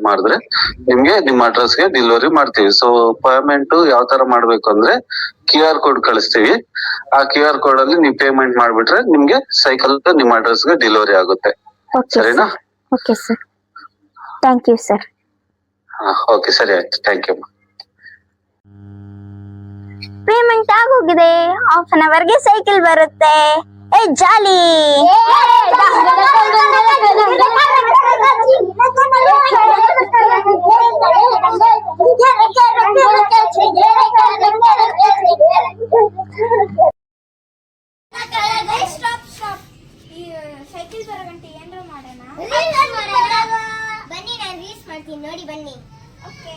ಮಾಡಿದ್ರೆ ನಿಮ್ಗೆ ನಿಮ್ಮ ಅಡ್ರೆಸ್ಗೆ ಡೆಲಿವರಿ ಮಾಡ್ತೀವಿ. ಸೊ ಪೇಮೆಂಟ್ ಯಾವ ತರ ಮಾಡ್ಬೇಕು ಅಂದ್ರೆ QR ಕೋಡ್ ಕಳಿಸ್ತೀವಿ. ಆ QR ಕೋಡ್ ಅಲ್ಲಿ ನೀವು ಪೇಮೆಂಟ್ ಮಾಡ್ಬಿಟ್ರೆ ನಿಮ್ಗೆ ಸೈಕಲ್ ನಿಮ್ಮ ಅಡ್ರೆಸ್ಗೆ ಡೆಲಿವರಿ ಆಗುತ್ತೆ. ಸರಿನಾ? Okay sir, thank you sir. Okay, ಸರಿ ಆಯ್ತು, ಥ್ಯಾಂಕ್ ಯು. ಪೇಮೆಂಟ್ ಆಗೋಗಿದೆ, ಹಾಫ್ ಅನ್ ಅವರ್ಗೆ ಸೈಕಲ್ ಬರುತ್ತೆ. ಏ ಜಾಲಿ. ಸೈಕಲ್ ಬರೋ ಗಂಟೆ ಏನ್ರ ಮಾಡೋಣ. ಬನ್ನಿ, ನಾನು ರೀಲ್ಸ್ ಮಾಡ್ತೀನಿ ನೋಡಿ, ಬನ್ನಿ. ಓಕೆ.